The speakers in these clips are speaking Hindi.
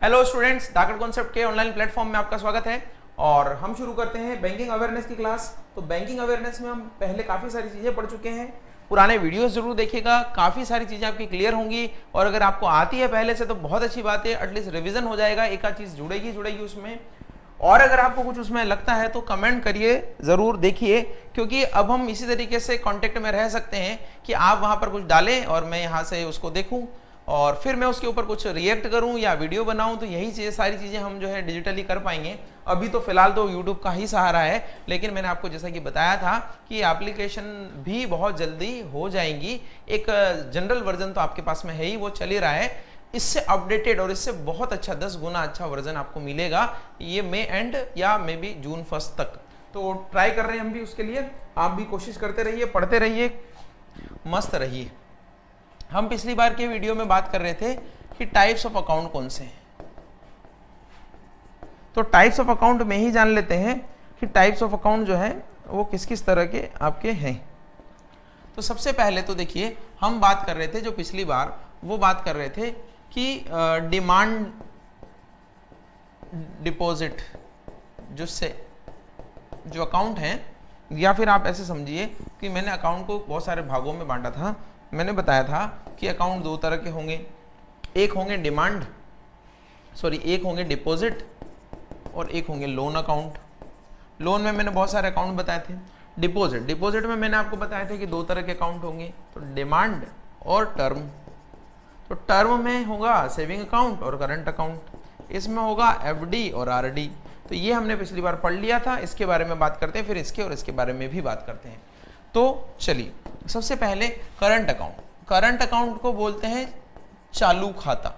हेलो स्टूडेंट्स, डाकट कॉन्सेप्ट के ऑनलाइन प्लेटफॉर्म में आपका स्वागत है। और हम शुरू करते हैं बैंकिंग अवेयरनेस की क्लास। तो बैंकिंग अवेयरनेस में हम पहले काफ़ी सारी चीज़ें पढ़ चुके हैं। पुराने वीडियोस जरूर देखिएगा, काफ़ी सारी चीज़ें आपकी क्लियर होंगी। और अगर आपको आती है पहले से तो बहुत अच्छी बात है, एटलीस्ट रिविजन हो जाएगा, एक आध चीज़ जुड़ेगी उसमें। और अगर आपको कुछ उसमें लगता है तो कमेंट करिए, ज़रूर देखिए, क्योंकि अब हम इसी तरीके से कांटेक्ट में रह सकते हैं कि आप वहाँ पर कुछ डालें और मैं यहाँ से उसको देखूँ और फिर मैं उसके ऊपर कुछ रिएक्ट करूं या वीडियो बनाऊं। तो यही चीज़ें, सारी चीज़ें हम जो है डिजिटली कर पाएंगे। अभी तो फिलहाल तो यूट्यूब का ही सहारा है, लेकिन मैंने आपको जैसा कि बताया था कि एप्लीकेशन भी बहुत जल्दी हो जाएंगी। एक जनरल वर्जन तो आपके पास में है ही, वो चल ही रहा है। इससे अपडेटेड और इससे बहुत अच्छा 10 गुना अच्छा वर्जन आपको मिलेगा ये मई एंड या मे बी जून 1 तक। तो ट्राई कर रहे हैं हम भी उसके लिए, आप भी कोशिश करते रहिए, पढ़ते रहिए, मस्त रहिए। हम पिछली बार के वीडियो में बात कर रहे थे कि टाइप्स ऑफ अकाउंट कौन से हैं। तो टाइप्स ऑफ अकाउंट में ही जान लेते हैं कि टाइप्स ऑफ अकाउंट जो है वो किस किस तरह के आपके हैं। तो सबसे पहले तो देखिए, हम बात कर रहे थे जो पिछली बार, वो बात कर रहे थे कि डिमांड डिपॉजिट जिससे जो अकाउंट है, या फिर आप ऐसे समझिए कि मैंने अकाउंट को बहुत सारे भागों में बांटा था। मैंने बताया था कि अकाउंट दो तरह के होंगे, एक होंगे एक होंगे डिपॉजिट और एक होंगे लोन अकाउंट। लोन में मैंने बहुत सारे अकाउंट बताए थे। डिपॉजिट में मैंने आपको बताया था कि दो तरह के अकाउंट होंगे, तो डिमांड और टर्म। तो टर्म में होगा सेविंग अकाउंट और करंट अकाउंट, इसमें होगा एफडी और आरडी। तो ये हमने पिछली बार पढ़ लिया था, इसके बारे में बात करते हैं, फिर इसके और इसके बारे में भी बात करते हैं। तो चलिए, सबसे पहले करंट अकाउंट। करंट अकाउंट को बोलते हैं चालू खाता।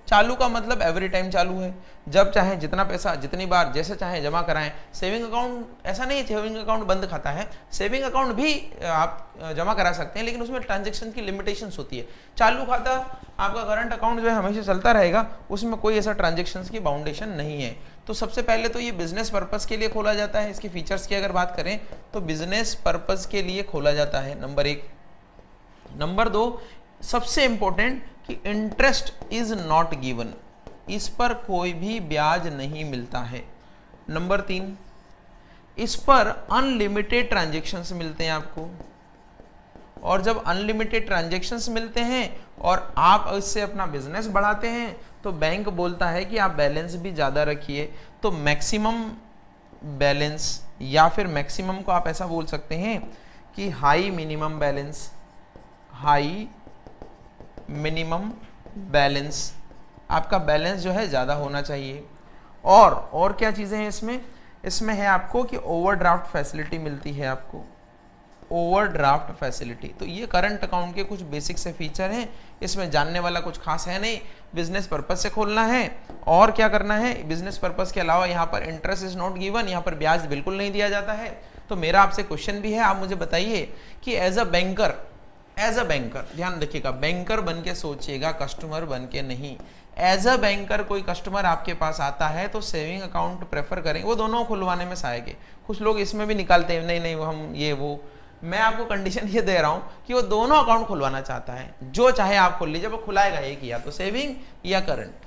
चालू का मतलब एवरी टाइम चालू है, जब चाहे जितना पैसा जितनी बार जैसे चाहे जमा कराएं। सेविंग अकाउंट ऐसा नहीं है, सेविंग अकाउंट बंद खाता है। सेविंग अकाउंट भी आप जमा करा सकते हैं, लेकिन उसमें ट्रांजैक्शन की लिमिटेशंस होती है। चालू खाता आपका करंट अकाउंट जो है हमेशा चलता रहेगा, उसमें कोई ऐसा ट्रांजैक्शंस की बाउंडेशन नहीं है। तो सबसे पहले तो ये बिजनेस पर्पस के लिए खोला जाता है। इसके फीचर्स की अगर बात करें तो बिजनेस पर्पस के लिए खोला जाता है, नंबर 1। नंबर 2, सबसे इंपॉर्टेंट कि इंटरेस्ट इज नॉट गिवन, इस पर कोई भी ब्याज नहीं मिलता है। नंबर 3, इस पर अनलिमिटेड ट्रांजैक्शंस मिलते हैं आपको। और जब अनलिमिटेड ट्रांजैक्शंस मिलते हैं और आप इससे अपना बिजनेस बढ़ाते हैं तो बैंक बोलता है कि आप बैलेंस भी ज़्यादा रखिए। तो मैक्सिमम बैलेंस, या फिर मैक्सिमम को आप ऐसा बोल सकते हैं कि हाई मिनिमम बैलेंस, आपका बैलेंस जो है ज़्यादा होना चाहिए। और क्या चीज़ें हैं इसमें है आपको कि ओवरड्राफ्ट फैसिलिटी मिलती है आपको, ओवरड्राफ्ट फैसिलिटी। तो ये करंट अकाउंट के कुछ बेसिक से फीचर हैं, इसमें जानने वाला कुछ खास है नहीं। बिजनेस पर्पस से खोलना है और क्या करना है, बिजनेस पर्पस के अलावा यहाँ पर इंटरेस्ट इज नॉट गिवन, यहाँ पर ब्याज बिल्कुल नहीं दिया जाता है। तो मेरा आपसे क्वेश्चन भी है, आप मुझे बताइए कि एज अ बैंकर ध्यान रखिएगा, बैंकर बन के सोचिएगा, कस्टमर बन के नहीं। एज अ बैंकर कोई कस्टमर आपके पास आता है तो सेविंग अकाउंट प्रेफर करेंगे, वो दोनों खुलवाने में सहायक है। कुछ लोग इसमें भी निकालते हैं, नहीं हम ये वो। मैं आपको कंडीशन ये दे रहा हूं कि वो दोनों अकाउंट खुलवाना चाहता है, जो चाहे आप खोल लीजिए, वो खुलाएगा एक ही, या तो सेविंग या करंट।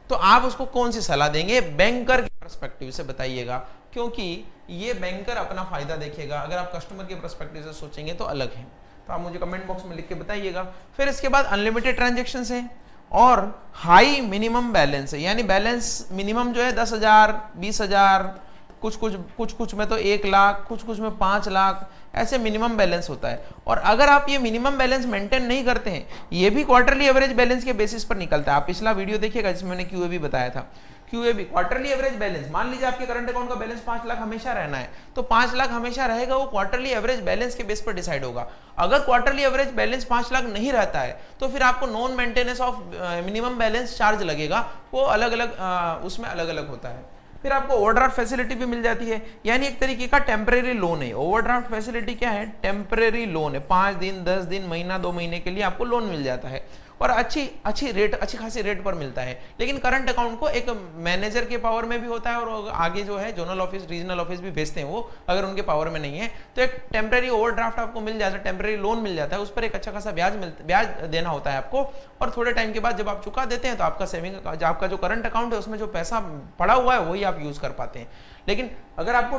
तो आप उसको कौन सी सलाह देंगे, बैंकर के पर्सपेक्टिव से बताइएगा, क्योंकि ये बैंकर अपना फायदा देखेगा। अगर आप कस्टमर के पर्सपेक्टिव से सोचेंगे तो अलग है। तो आप मुझे कमेंट बॉक्स में लिख के बताइएगा। फिर इसके बाद अनलिमिटेड ट्रांजैक्शंस हैं और हाई मिनिमम बैलेंस है, यानी बैलेंस मिनिमम जो है 10,000, 20,000, कुछ में तो 1 लाख, कुछ में 5 लाख, ऐसे मिनिमम बैलेंस होता है। और अगर आप ये मिनिमम बैलेंस मेंटेन नहीं करते हैं, ये भी क्वार्टरली एवरेज बैलेंस के बेसिस पर निकलता है। आप पिछला वीडियो देखिएगा जिसमें मैंने क्यूएबी बताया था। क्यूएबी क्वार्टरली एवरेज बैलेंस, मान लीजिए आपके करंट अकाउंट का बैलेंस 5 लाख हमेशा रहना है, तो 5 लाख हमेशा रहेगा, वो क्वार्टरली एवरेज बैलेंस के बेस पर डिसाइड होगा। अगर क्वार्टरली एवरेज बैलेंस 5 लाख नहीं रहता है तो फिर आपको non maintenance of minimum balance charge लगेगा, वो अलग अलग उसमें अलग अलग होता है। फिर आपको ओवरड्राफ्ट फैसिलिटी भी मिल जाती है, यानी एक तरीके का टेम्परेरी लोन है। ओवरड्राफ्ट फैसिलिटी क्या है, टेम्परेरी लोन है। 5 दिन, 10 दिन, महीना, 2 महीने के लिए आपको लोन मिल जाता है। और अच्छी खासी रेट पर मिलता है। लेकिन करंट अकाउंट को एक मैनेजर के पावर में भी होता है और आगे जो है जोनल ऑफिस, रीजनल ऑफिस भी भेजते हैं वो, अगर उनके पावर में नहीं है तो एक टेम्पररी ओवरड्राफ्ट आपको मिल जाता है, टेम्पररी लोन मिल जाता है, उस पर एक अच्छा खासा ब्याज देना होता है आपको, और थोड़े टाइम के बाद जब आप चुका देते हैं तो आपका सेविंग, आपका जो करंट अकाउंट है उसमें जो पैसा पड़ा हुआ है वही आप यूज कर पाते हैं। लेकिन अगर आपको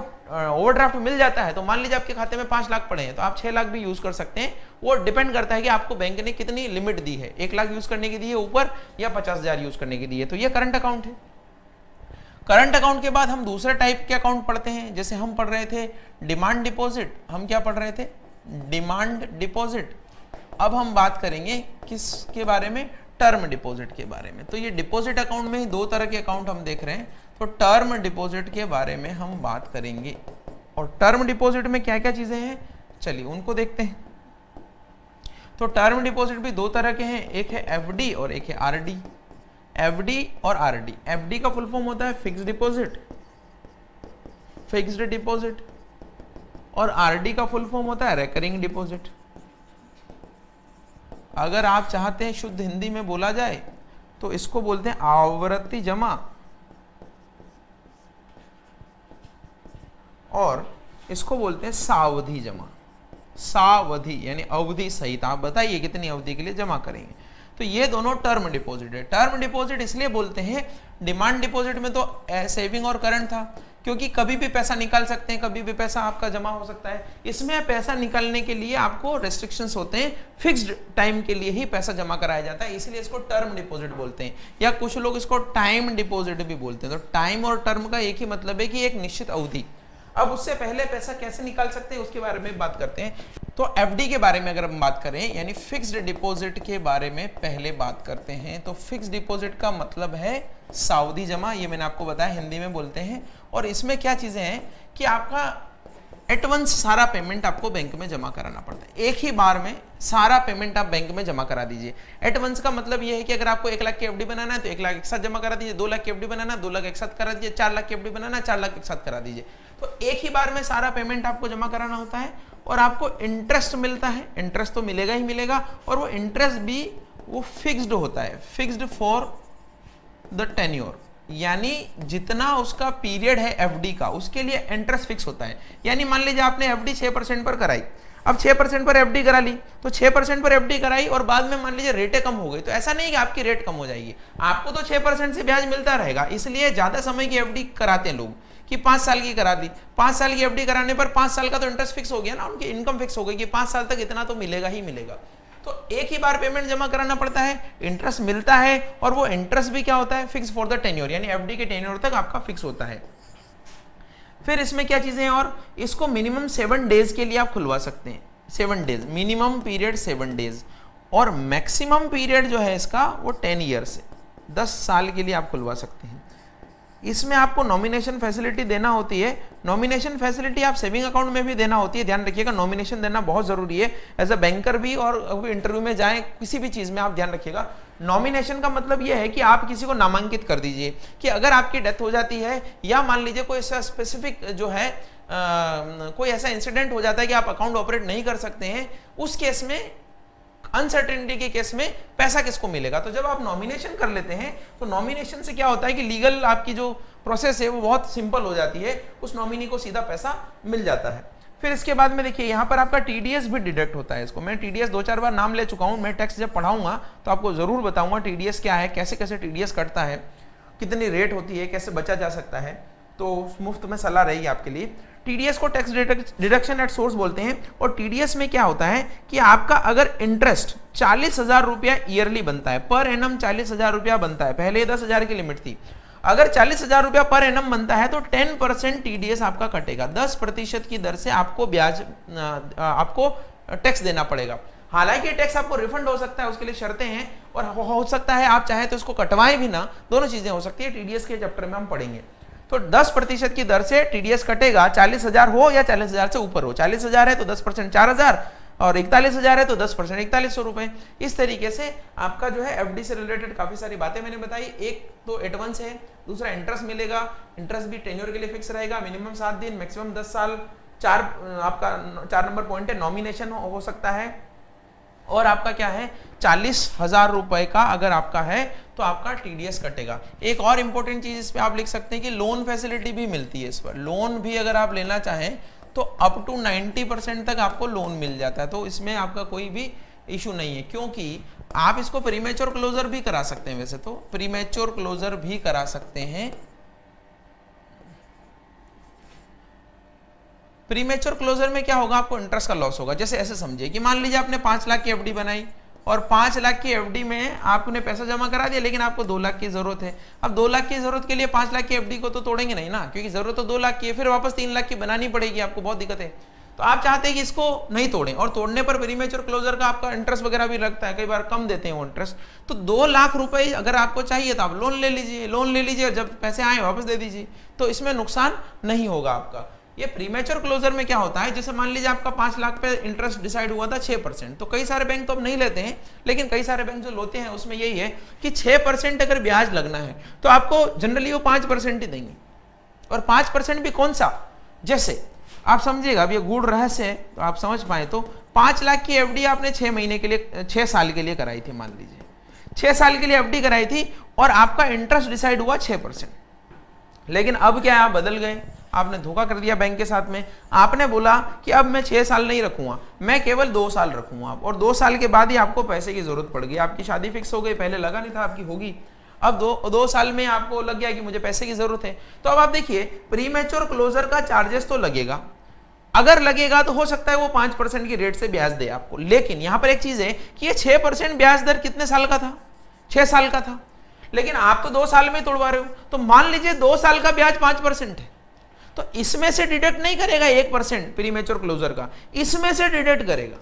ओवरड्राफ्ट मिल जाता है तो मान लीजिए आपके खाते में 5 लाख पड़े हैं तो आप 6 लाख भी यूज कर सकते हैं। वो डिपेंड करता है कि आपको बैंक ने कितनी लिमिट दी है, 1 लाख यूज करने की दी है ऊपर या 50,000 यूज करने की दी है। तो ये करंट अकाउंट है। करंट अकाउंट के बाद हम दूसरे टाइप के अकाउंट पढ़ते हैं, जैसे हम पढ़ रहे थे डिमांड डिपॉजिट। हम क्या पढ़ रहे थे? Demand deposit. अब हम बात करेंगे किसके बारे में? टर्म डिपॉजिट के बारे में। तो ये डिपॉजिट अकाउंट में 2 तरह के अकाउंट हम देख रहे हैं, तो टर्म डिपॉजिट के बारे में हम बात करेंगे। और टर्म डिपॉजिट में क्या क्या चीजें हैं, चलिए उनको देखते हैं। तो टर्म डिपॉजिट भी 2 तरह के हैं, एक है एफडी और एक है आरडी। एफडी और आरडी। एफडी का फुल फॉर्म होता है फिक्स्ड डिपॉजिट, और आरडी का फुल फॉर्म होता है रिकरिंग डिपॉजिट। अगर आप चाहते हैं शुद्ध हिंदी में बोला जाए तो इसको बोलते हैं आवर्ती जमा, और इसको बोलते हैं सावधि जमा। सावधि यानी अवधि सहित आप बताइए कितनी अवधि के लिए जमा करेंगे। तो ये दोनों टर्म डिपॉजिट है। टर्म डिपॉजिट इसलिए बोलते हैं, डिमांड डिपॉजिट में तो सेविंग और करंट था, क्योंकि कभी भी पैसा निकाल सकते हैं, कभी भी पैसा आपका जमा हो सकता है। इसमें पैसा निकालने के लिए आपको रेस्ट्रिक्शंस होते हैं, फिक्स्ड टाइम के लिए ही पैसा जमा कराया जाता है, इसलिए इसको टर्म डिपॉजिट बोलते हैं, या कुछ लोग इसको टाइम डिपॉजिट भी बोलते हैं। तो टाइम और टर्म का एक ही मतलब है कि एक निश्चित अवधि। अब उससे पहले पैसा कैसे निकाल सकते हैं उसके बारे में बात करते हैं। तो एफडी के बारे में अगर हम बात करें, यानी फिक्स्ड डिपॉजिट के बारे में पहले बात करते हैं। तो फिक्स्ड डिपॉजिट का मतलब है सावधि जमा, ये मैंने आपको बताया हिंदी में बोलते हैं। और इसमें क्या चीजें हैं कि आपका एडवांस सारा पेमेंट आपको बैंक में जमा कराना पड़ता है, एक ही बार में सारा पेमेंट आप बैंक में जमा करा दीजिए। एडवांस का मतलब ये है कि अगर आपको 1 लाख की एफडी बनाना है तो 1 लाख एक साथ जमा करा दीजिए, 2 लाख की एफडी बनाना है 2 लाख एक साथ करा दीजिए, 4 लाख की एफडी बनाना है 4 लाख एक साथ करा दीजिए। तो एक ही बार में सारा पेमेंट आपको जमा कराना होता है, और आपको इंटरेस्ट मिलता है। इंटरेस्ट तो मिलेगा ही मिलेगा, और वो इंटरेस्ट भी वो फिक्स्ड होता है, फिक्स्ड फॉर द टेन्योर, यानी जितना उसका पीरियड है एफडी का उसके लिए इंटरेस्ट फिक्स होता है। यानी मान लीजिए आपने एफडी 6% पर कराई, अब 6% पर एफडी करा ली, तो 6% पर एफडी कराई और बाद में मान लीजिए रेटें कम हो गई, तो ऐसा नहीं कि आपकी रेट कम हो जाएगी, आपको तो 6% से ब्याज मिलता रहेगा। इसलिए ज्यादा समय की एफडी कराते हैं लोग कि 5 साल की करा दी। 5 साल की एफडी कराने पर 5 साल का तो इंटरेस्ट फिक्स हो गया ना, उनकी इनकम फिक्स हो गई कि 5 साल तक इतना तो मिलेगा ही मिलेगा। तो एक ही बार पेमेंट जमा कराना पड़ता है, इंटरेस्ट मिलता है, और वो इंटरेस्ट भी क्या होता है? फिक्स फॉर द टेन्योर, यानी एफडी के टेन्योर तक आपका फिक्स होता है। फिर इसमें क्या चीजें हैं, और इसको मिनिमम 7 डेज के लिए आप खुलवा सकते हैं। 7 डेज मिनिमम पीरियड, 7 डेज, और मैक्सिमम पीरियड जो है इसका वो 10 ईयर्स है, 10 साल के लिए आप खुलवा सकते हैं। इसमें आपको नॉमिनेशन फैसिलिटी देना होती है। नॉमिनेशन फैसिलिटी आप सेविंग अकाउंट में भी देना होती है, ध्यान रखिएगा, नॉमिनेशन देना बहुत जरूरी है एज अ बैंकर भी, और इंटरव्यू में जाएं किसी भी चीज में आप ध्यान रखिएगा। नॉमिनेशन का मतलब यह है कि आप किसी को नामांकित कर दीजिए कि अगर आपकी डेथ हो जाती है, या मान लीजिए कोई ऐसा स्पेसिफिक जो है कोई ऐसा इंसिडेंट हो जाता है कि आप अकाउंट ऑपरेट नहीं कर सकते हैं, उस केस में, अनसर्टेनिटी के केस में पैसा किसको मिलेगा। तो जब आप नॉमिनेशन कर लेते हैं तो नॉमिनेशन से क्या होता है कि लीगल आपकी जो प्रोसेस है वो बहुत सिंपल हो जाती है, उस नॉमिनी को सीधा पैसा मिल जाता है। फिर इसके बाद में देखिए यहाँ पर आपका टीडीएस भी डिडक्ट होता है। इसको मैं टीडीएस 2-4 बार नाम ले चुका हूँ, मैं टैक्स जब पढ़ाऊंगा तो आपको जरूर बताऊंगा टीडीएस क्या है, कैसे कैसे टीडीएस कटता है, कितनी रेट होती है, कैसे बचा जा सकता है। तो मुफ्त में सलाह रहेगी आपके लिए। टीडीएस को टैक्स डिडक्शन एट सोर्स बोलते हैं, और टीडीएस में क्या होता है कि आपका अगर इंटरेस्ट 40,000 रुपया ईयरली बनता है, पर एनम 40,000 रुपया बनता है, पहले 10,000 की लिमिट थी, अगर 40,000 रुपया पर एनम बनता है तो 10% टीडीएस आपका कटेगा, 10% की दर से आपको ब्याज, आपको टैक्स देना पड़ेगा। हालांकि टैक्स आपको रिफंड हो सकता है, उसके लिए शर्तें हैं, और हो सकता है आप चाहे तो इसको कटवाएं भी ना, दोनों चीजें हो सकती है। टीडीएस के चैप्टर में हम पढ़ेंगे। तो 10% की दर से टीडीएस कटेगा, 40,000 हो या 40,000 से ऊपर हो। 40,000 है तो 10% 4,000, और 41,000 है तो 10% 4100 रुपए। इस तरीके से आपका जो है एफडी से रिलेटेड काफी सारी बातें मैंने बताई। एक तो एडवांस है, दूसरा इंटरेस्ट मिलेगा, इंटरेस्ट भी टेन्योर के लिए फिक्स रहेगा, मिनिमम 7 दिन, मैक्सिमम 10 साल। आपका 4 नंबर पॉइंट है नॉमिनेशन हो सकता है, और आपका क्या है 40,000 रुपए का अगर आपका है तो आपका टीडीएस कटेगा। एक और इंपॉर्टेंट चीज इस पे आप लिख सकते हैं कि लोन फैसिलिटी भी मिलती है इस पर। लोन भी अगर आप लेना चाहें तो अप टू 90% तक आपको लोन मिल जाता है, तो इसमें आपका कोई भी इशू नहीं है, क्योंकि आप इसको प्रीमेच्योर क्लोजर भी करा सकते हैं। वैसे तो प्रीमेच्योर क्लोजर भी करा सकते हैं। प्रीमेच्योर क्लोजर में क्या होगा, आपको इंटरेस्ट का लॉस होगा। जैसे ऐसे समझिए कि मान लीजिए आपने 5 लाख की एफडी बनाई और 5 लाख की एफडी में आपने पैसा जमा करा दिया, लेकिन आपको 2 लाख की जरूरत है। अब 2 लाख की जरूरत के लिए 5 लाख की एफडी को तो तोड़ेंगे नहीं ना, क्योंकि जरूरत तो 2 लाख की है, फिर वापस 3 लाख की बनानी पड़ेगी, आपको बहुत दिक्कत है। तो आप चाहते हैं कि इसको नहीं तोड़ें, और तोड़ने पर प्रीमेच्योर क्लोजर का आपका इंटरेस्ट वगैरह भी लगता है, कई बार कम देते हैं वो इंटरेस्ट। तो 2 लाख रुपए अगर आपको चाहिए तो आप लोन ले लीजिए, लोन ले लीजिए और जब पैसे आए वापस दे दीजिए, तो इसमें नुकसान नहीं होगा आपका। ये प्रीमेच्योर क्लोजर में क्या होता है, जैसे मान लीजिए आपका 5 लाख पे इंटरेस्ट डिसाइड हुआ था 6%, तो कई सारे बैंक तो अब नहीं लेते हैं, लेकिन कई सारे बैंक जो लेते हैं उसमें यही है कि 6% अगर ब्याज लगना है तो आपको जनरली वो 5% ही देंगे। और 5% भी कौन सा, जैसे आप समझिएगा, अब ये गूढ़ रहस्य है तो आप समझ पाए, तो 5 लाख की एफडी आपने 6 महीने के लिए 6 साल के लिए कराई थी, मान लीजिए 6 साल के लिए एफडी कराई थी और आपका इंटरेस्ट डिसाइड हुआ 6%। लेकिन अब क्या है, आप बदल गए, आपने धोखा कर दिया बैंक के साथ में। आपने बोला कि अब मैं 6 साल नहीं रखूंगा, मैं केवल 2 साल रखूंगा, और 2 साल के बाद ही आपको पैसे की जरूरत पड़ गई, आपकी शादी फिक्स हो गई, पहले लगा नहीं था आपकी होगी, अब दो साल में आपको लग गया कि मुझे पैसे की जरूरत है। तो अब आप देखिए प्रीमेच्योर क्लोजर का चार्जेस तो लगेगा, अगर लगेगा तो हो सकता है वो 5% की रेट से ब्याज दे आपको। लेकिन यहां पर एक चीज है कि ये 6% ब्याज दर कितने साल का था, 6 साल का था, लेकिन आप तो 2 साल में तोड़वा रहे हो। तो मान लीजिए 2 साल का ब्याज 5% है, तो इसमें से डिडक्ट नहीं करेगा 1% प्रीमेच्योर क्लोजर का, इसमें से डिडक्ट करेगा,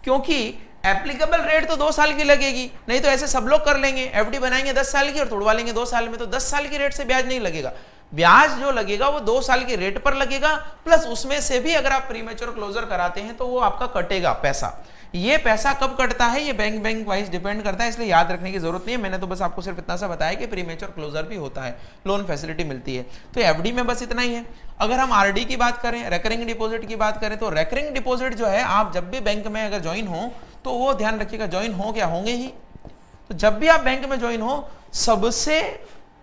क्योंकि एप्लीकेबल रेट तो 2 साल की लगेगी। नहीं तो ऐसे सब लोग कर लेंगे, एफडी बनाएंगे 10 साल की और तोड़वा लेंगे 2 साल में, तो 10 साल की रेट से ब्याज नहीं लगेगा। ब्याज जो लगेगा वो 2 साल की रेट पर लगेगा, प्लस उसमें से भी अगर आप प्रीमेच्योर क्लोजर कराते हैं तो वो आपका कटेगा पैसा। ये पैसा कब कटता है ये बैंक वाइज डिपेंड करता है, इसलिए याद रखने की जरूरत नहीं है। मैंने तो बस आपको सिर्फ इतना सा बताया कि प्रीमेच्योर क्लोजर भी होता है, लोन फैसिलिटी मिलती है। तो एफडी में बस इतना ही है। अगर हम आरडी की बात करें, रेकरिंग डिपॉजिट की बात करें, तो रेकरिंग डिपॉजिट जो है, आप जब भी बैंक में अगर ज्वाइन हो तो वो ध्यान रखिएगा, ज्वाइन हो क्या होंगे ही, तो जब भी आप बैंक में ज्वाइन हो सबसे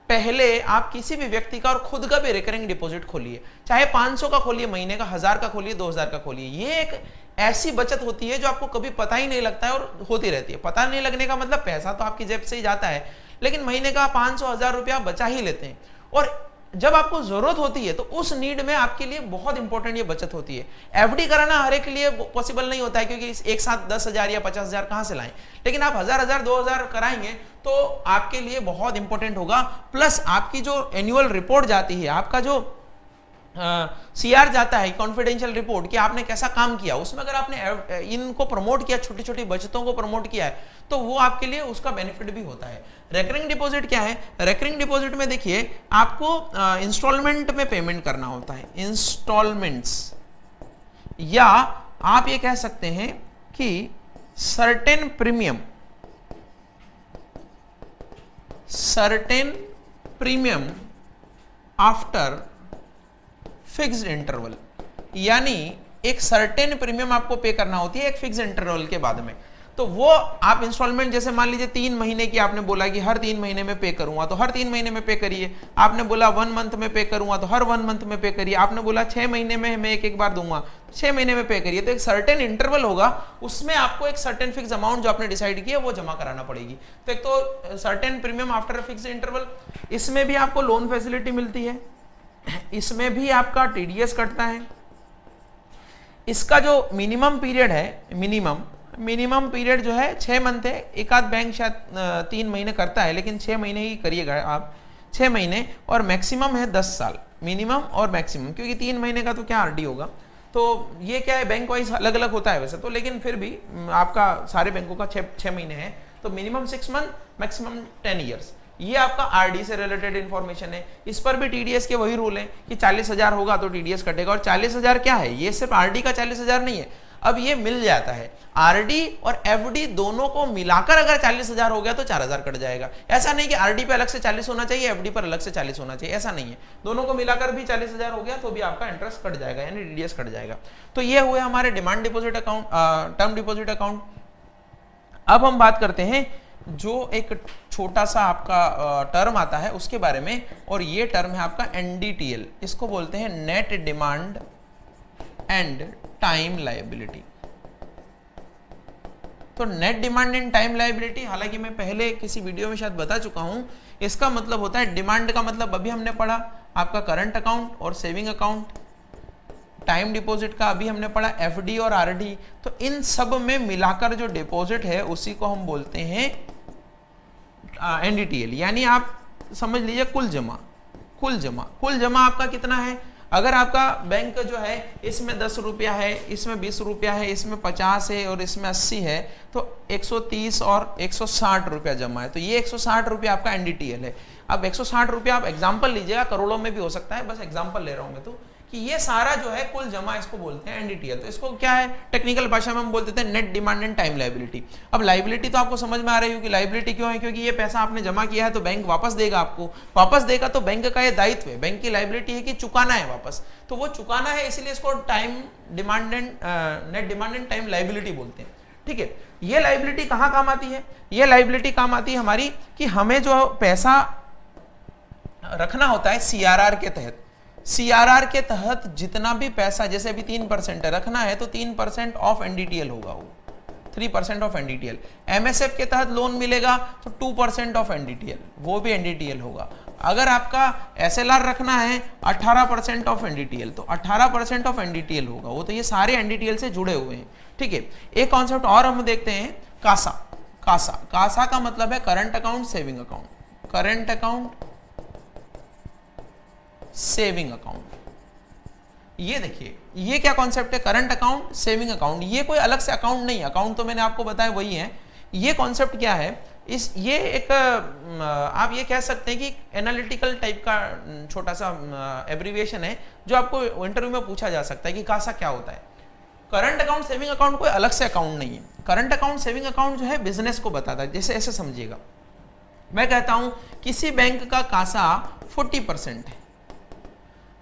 पहले आप किसी भी व्यक्ति का और खुद का भी रिकरिंग डिपॉजिट खोलिए, चाहे 500 का खोलिए महीने का, 1000 का खोलिए, 2000 का खोलिए। ये एक ऐसी बचत होती है जो आपको कभी पता ही नहीं लगता है और होती रहती है। पता नहीं लगने का मतलब पैसा तो आपकी जेब से ही जाता है, लेकिन महीने का 500-1000 रुपया बचा ही लेते हैं, और जब आपको जरूरत होती है तो उस नीड में आपके लिए बहुत इंपॉर्टेंट ये बचत होती है। एफडी कराना हर एक के लिए पॉसिबल नहीं होता है, क्योंकि एक साथ 10,000 या 50,000 कहां से लाएं, लेकिन आप 1000 2000 कराएंगे तो आपके लिए बहुत इंपॉर्टेंट होगा। प्लस आपकी जो एनुअल रिपोर्ट जाती है, आपका जो सीआर जाता है, कॉन्फिडेंशियल रिपोर्ट, कि आपने कैसा काम किया, उसमें अगर आपने इनको प्रमोट किया, छोटी छोटी बचतों को प्रमोट किया है, तो वो आपके लिए उसका बेनिफिट भी होता है। रेकरिंग डिपॉजिट क्या है, रेकरिंग डिपॉजिट में देखिए आपको इंस्टॉलमेंट में पेमेंट करना होता है, इंस्टॉलमेंट्स, या आप ये कह सकते हैं कि certain premium after fixed interval, यानी एक सर्टेन प्रीमियम आपको पे करना होती है एक फिक्स इंटरवल के बाद में। तो वो आप इंस्टॉलमेंट, जैसे मान लीजिए 3 महीने की आपने बोला कि हर 3 महीने में पे करूंगा, तो हर 3 महीने में पे करिए। आपने बोला 1 मंथ में पे करूंगा, तो हर 1 मंथ में पे करिए। आपने बोला 6 महीने में मैं एक बार दूंगा, 6 महीने में पे करिए। तो एक सर्टेन इंटरवल होगा, उसमें आपको एक सर्टेन फिक्स अमाउंट जो आपने डिसाइड किया वो जमा कराना पड़ेगी। तो एक तो certain premium after fix interval, इसमें भी आपको लोन फैसिलिटी मिलती है, इसमें भी आपका टीडीएस कटता है। इसका जो मिनिमम पीरियड है, मिनिमम पीरियड जो है 6 मंथ है। एक आध बैंक शायद 3 महीने करता है, लेकिन 6 महीने ही करिएगा आप, 6 महीने। और मैक्सिमम है 10 साल, मिनिमम और मैक्सिमम, क्योंकि 3 महीने का तो क्या आरडी होगा। तो ये क्या है, बैंक वाइज अलग अलग होता है वैसे तो, लेकिन फिर भी आपका सारे बैंकों का 6 महीने है। तो मिनिमम 6 मंथ, मैक्सिमम 10 ईयर्स। ये आपका आरडी से रिलेटेड इंफॉर्मेशन है। इस पर भी टीडीएस के वही रूल है कि 40,000 होगा तो टीडीएस कटेगा। और 40,000 क्या है, ये सिर्फ आरडी का 40,000 नहीं है, अब ये मिल जाता है आरडी और एफडी दोनों को मिलाकर अगर 40,000 हो गया तो 4,000 कट जाएगा। ऐसा नहीं कि आरडी पे अलग से 40 होना चाहिए, एफडी पर अलग से 40 होना चाहिए, ऐसा नहीं है। दोनों को मिलाकर भी 40,000 हो गया तो भी आपका इंटरेस्ट कट जाएगा, यानी टीडीएस कट जाएगा। तो ये हुए हमारे demand deposit account, term deposit account. अब हम बात करते हैं जो एक छोटा सा आपका टर्म आता है उसके बारे में, और ये टर्म है आपका NDTL, इसको बोलते हैं net demand and time liability. तो net demand and time liability, हालांकि मैं पहले किसी वीडियो में शायद बता चुका हूं, इसका मतलब होता है डिमांड का मतलब अभी हमने पढ़ा आपका करंट अकाउंट और सेविंग अकाउंट, टाइम डिपॉजिट का अभी हमने पढ़ा FD और RD। तो इन सब में मिलाकर जो डिपॉजिट है उसी को हम बोलते हैं NDTL, यानी आप समझ लीजिए कुल जमा। कुल जमा आपका कितना है? अगर आपका बैंक जो है इसमें 10 रुपया है, इसमें 20 रुपया है, इसमें 50 है और इसमें 80 है, तो 130 और 160 रुपया जमा है। तो ये 160 रुपया आपका NDTL है। अब 160 रुपया आप एग्जाम्पल लीजिएगा, करोड़ों में भी हो सकता है, बस एग्जाम्पल ले रहा हूं मैं, तो कि ये सारा जो है कुल जमा, इसको बोलते हैं NDTL। तो इसको क्या है, टेक्निकल भाषा में हम बोलते थे net demand and time liability. अब लायबिलिटी तो आपको समझ में आ रही होगी, लायबिलिटी क्यों है? क्योंकि ये पैसा आपने जमा किया है तो बैंक वापस देगा आपको, वापस देगा तो बैंक का ये दायित्व है, बैंक की लायबिलिटी है कि चुकाना है वापस, तो वो चुकाना है, इसलिए इसको time demand and net demand and time liability बोलते हैं। ठीक है, ये लायबिलिटी कहाँ काम आती है? ये लायबिलिटी काम आती है हमारी कि हमें जो पैसा रखना होता है CRR के तहत। CRR के तहत जितना भी पैसा, जैसे अभी 3% रखना है तो 3% ऑफ NDTL होगा, वो 3% ऑफ NDTL। MSF के तहत लोन मिलेगा तो 2% ऑफ NDTL, वो भी NDTL होगा। अगर आपका SLR रखना है 18% ऑफ NDTL, तो 18% ऑफ NDTL होगा वो। तो ये सारे NDTL से जुड़े हुए हैं। ठीक है, एक कॉन्सेप्ट और हम देखते हैं, कासा का मतलब है current account saving account, current account saving account. ये देखिए ये क्या कॉन्सेप्ट है, करंट अकाउंट सेविंग अकाउंट। ये कोई अलग से अकाउंट नहीं है, अकाउंट तो मैंने आपको बताया वही है। ये कॉन्सेप्ट क्या है, ये एक आप ये कह सकते हैं कि एनालिटिकल टाइप का छोटा सा एब्रीविएशन है जो आपको इंटरव्यू में पूछा जा सकता है कि कासा क्या होता है। करंट अकाउंट सेविंग अकाउंट कोई अलग से अकाउंट नहीं है। करंट अकाउंट सेविंग अकाउंट जो है बिजनेस को बताता है। जैसे ऐसे समझिएगा, मैं कहता हूं किसी बैंक का कासा 40% है,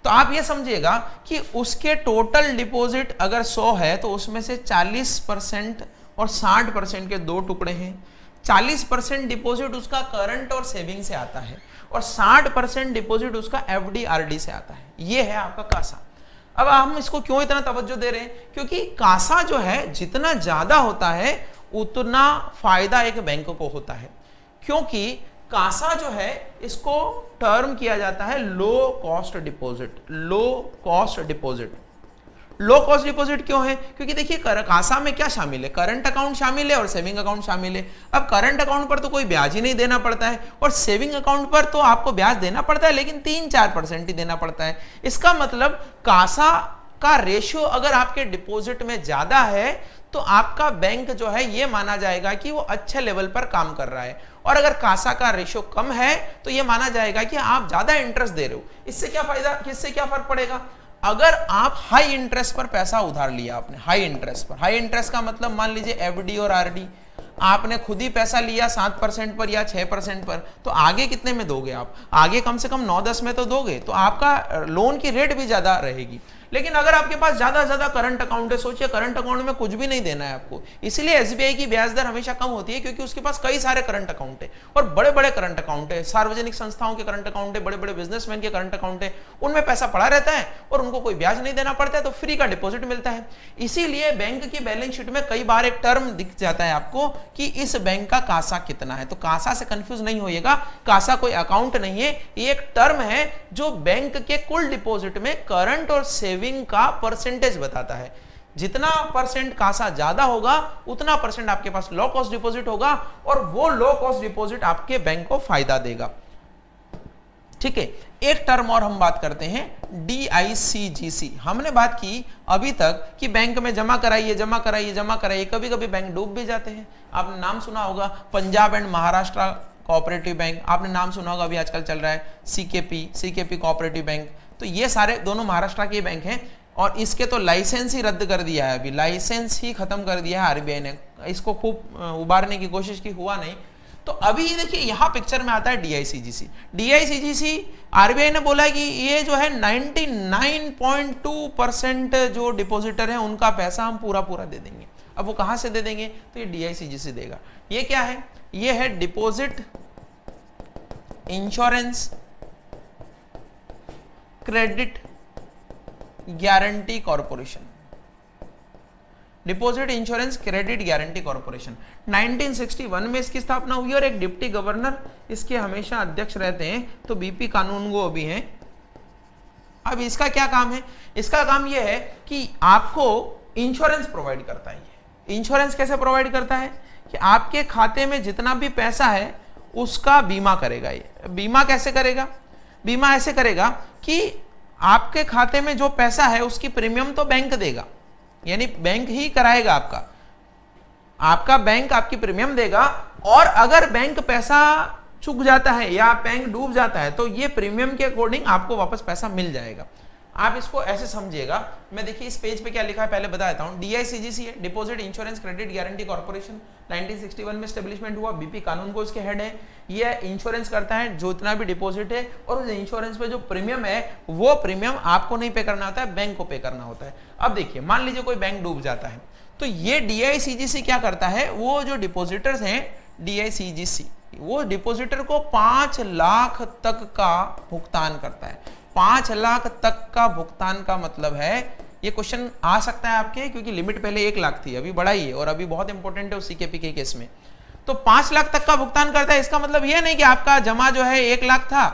तो आप ये समझिएगा कि उसके टोटल डिपॉजिट अगर 100 है तो उसमें से 40% और 60% के दो टुकड़े हैं। 40% डिपॉजिट उसका करंट और सेविंग से आता है और 60% डिपॉजिट उसका FD RD से आता है। ये है आपका कासा। अब हम इसको क्यों इतना तवज्जो दे रहे हैं? क्योंकि कासा जो है जितना ज्यादा होता है उतना फायदा एक बैंक को होता है, क्योंकि कासा जो है इसको टर्म किया जाता है low cost deposit. Low cost deposit क्यों है? क्योंकि देखिए कासा में क्या शामिल है, करंट अकाउंट शामिल है और सेविंग अकाउंट शामिल है। अब करंट अकाउंट पर तो कोई ब्याज ही नहीं देना पड़ता है और सेविंग अकाउंट पर तो आपको ब्याज देना पड़ता है, लेकिन 3-4% ही देना पड़ता है। इसका मतलब कासा का रेशियो अगर आपके डिपॉजिट में ज्यादा है तो आपका बैंक जो है ये माना जाएगा कि वो अच्छे लेवल पर काम कर रहा है, और अगर कासा का रेशियो कम है तो ये माना जाएगा कि आप ज्यादा इंटरेस्ट दे रहे हो। इससे क्या फायदा, किससे क्या फर्क पड़ेगा? अगर आप हाई इंटरेस्ट पर पैसा उधार लिया आपने, हाई इंटरेस्ट का मतलब मान लीजिए FD और RD, आपने खुद ही पैसा लिया 7% पर या 6% पर, तो आगे कितने में दोगे आप? आगे कम से कम 9-10 में तो दोगे, तो आपका लोन की रेट भी ज्यादा रहेगी। लेकिन अगर आपके पास ज्यादा करंट अकाउंट है, सोचिए करंट अकाउंट में कुछ भी नहीं देना है आपको, इसलिए SBI की ब्याज दर हमेशा कम होती है, क्योंकि उसके पास कई सारे करंट अकाउंट है और बड़े बड़े करंट अकाउंट है, सार्वजनिक संस्थाओं के करंट अकाउंट है, बड़े बड़े बिजनेसमैन के करंट अकाउंट है, उनमें पैसा पड़ा रहता है और उनको कोई ब्याज नहीं देना पड़ता है, तो फ्री का डिपॉजिट मिलता है। इसीलिए बैंक की बैलेंस शीट में कई बार एक टर्म दिख जाता है आपको कि इस बैंक का कासा कितना है। तो कासा से कंफ्यूज नहीं होइएगा, कासा कोई अकाउंट नहीं है, ये एक टर्म है जो बैंक के कुल डिपॉजिट में करंट और सेविंग का परसेंटेज बताता है। जितना परसेंट कासा ज्यादा होगा उतना परसेंट आपके पास लो कॉस्ट डिपॉजिट होगा और वो लो कॉस्ट डिपॉजिट आपके बैंक को फायदा देगा। ठीक है, एक टर्म और हम बात करते हैं DICGC। हमने बात की अभी तक कि बैंक में जमा कराइए, कभी कभी बैंक डूब भी जाते हैं। आपने नाम सुना होगा Punjab and Maharashtra cooperative bank, आपने नाम सुना होगा, अभी आजकल चल रहा है CKP कोऑपरेटिव बैंक। तो ये सारे दोनों महाराष्ट्र के बैंक हैं और इसके तो लाइसेंस ही रद्द कर दिया है, अभी लाइसेंस ही खत्म कर दिया है RBI ने। इसको खूब उबारने की कोशिश की, हुआ नहीं। तो अभी देखिए यहां पिक्चर में आता है DICGC। RBI ने बोला कि ये जो है 99.2% जो डिपॉजिटर है उनका पैसा हम पूरा दे देंगे। अब वो कहां से दे देंगे, तो ये DICGC देगा। ये क्या है, ये है deposit insurance credit guarantee corporation, deposit insurance credit guarantee corporation. 1961 में इसकी स्थापना हुई और एक डिप्टी गवर्नर इसके हमेशा अध्यक्ष रहते हैं, तो BP कानूनगो अभी हैं। अब इसका क्या काम है, इसका काम यह है कि आपको इंश्योरेंस प्रोवाइड करता है। इंश्योरेंस कैसे प्रोवाइड करता है कि आपके खाते में जितना भी पैसा है उसका बीमा करेगा। ये बीमा कैसे करेगा, बीमा ऐसे करेगा कि आपके खाते में जो पैसा है उसकी प्रीमियम तो बैंक देगा, यानी बैंक ही कराएगा आपका बैंक आपकी प्रीमियम देगा, और अगर बैंक पैसा चूक जाता है या बैंक डूब जाता है तो ये प्रीमियम के अकॉर्डिंग आपको वापस पैसा मिल जाएगा। आप इसको ऐसे समझिएगा, मैं देखिए इस पेज पे क्या लिखा है पहले बता देता हूं। DICGC है, deposit insurance credit guarantee corporation, 1961 में स्टेब्लिशमेंट हुआ। BP कानूनगो इसके हेड है। ये इंश्योरेंस करता है जो इतना भी डिपॉजिट है, और उस इंश्योरेंस पे जो प्रीमियम है वो प्रीमियम आपको नहीं पे करना होता है, बैंक को पे करना होता है। अब देखिए मान लीजिए कोई बैंक डूब जाता है, तो ये DICGC क्या करता है, वो जो डिपॉजिटर्स हैं DICGC वो डिपॉजिटर को 5 लाख तक का भुगतान करता है। 5 लाख तक का भुगतान का मतलब है, ये क्वेश्चन आ सकता है आपके, क्योंकि लिमिट पहले 1 लाख थी, अभी बढ़ाई है और अभी बहुत इंपॉर्टेंट है उस CKP के केस में। तो 5 लाख तक का भुगतान करता है। इसका मतलब यह नहीं कि आपका जमा जो है 1 लाख था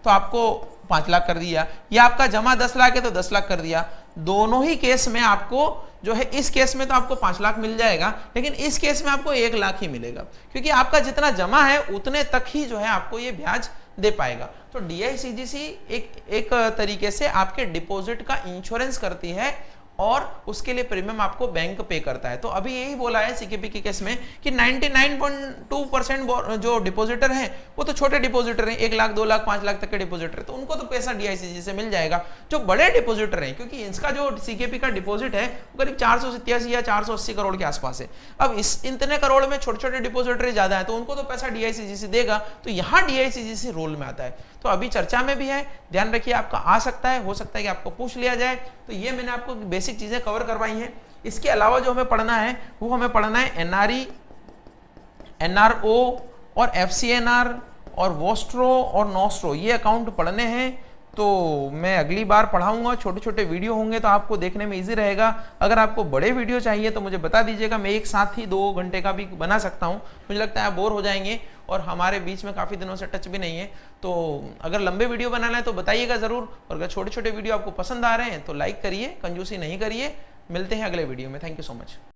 तो आपको 5 लाख कर दिया, या आपका जमा 10 लाख है तो 10 लाख कर दिया। दोनों ही केस में आपको जो है, इस केस में तो आपको 5 लाख मिल जाएगा, लेकिन इस केस में आपको 1 लाख ही मिलेगा, क्योंकि आपका जितना जमा है उतने तक ही जो है आपको ये ब्याज दे पाएगा। तो DICGC एक तरीके से आपके डिपॉजिट का इंश्योरेंस करती है और उसके लिए प्रीमियम आपको बैंक पे करता है। तो अभी यही बोला है CKP के केस में कि 99.2% जो डिपॉजिटर हैं वो तो छोटे डिपॉजिटर हैं, 1 लाख 2 लाख 5 लाख तक के डिपॉजिटर, तो उनको तो पैसा DICGC से मिल जाएगा। जो बड़े डिपॉजिटर हैं, क्योंकि इसका जो CKP का डिपॉजिट है वो करीब 487 या 480 करोड़ के आसपास है। अब इतने करोड़ में छोटे छोटे डिपॉजिटर ज्यादा है, तो उनको तो पैसा DICGC देगा, तो यहाँ DICGC रोल में आता है। तो अभी चर्चा में भी है, ध्यान रखिए, आपका आ सकता है, हो सकता है कि आपको पूछ लिया जाए। तो ये मैंने आपको बेसिक चीजें कवर करवाई हैं। इसके अलावा जो हमें पढ़ना है वो हमें पढ़ना है NRE, NRO और FCNR और वोस्ट्रो और नोस्ट्रो, ये अकाउंट पढ़ने हैं। तो मैं अगली बार पढ़ाऊंगा, छोटे छोटे वीडियो होंगे तो आपको देखने में इजी रहेगा। अगर आपको बड़े वीडियो चाहिए तो मुझे बता दीजिएगा, मैं एक साथ ही 2 घंटे का भी बना सकता हूं। मुझे लगता है आप बोर हो जाएंगे और हमारे बीच में काफ़ी दिनों से टच भी नहीं है। तो अगर लंबे वीडियो बनाना है तो बताइएगा ज़रूर, और अगर छोटे छोटे वीडियो आपको पसंद आ रहे हैं तो लाइक करिए, कंजूसी नहीं करिए। मिलते हैं अगले वीडियो में। Thank you so much.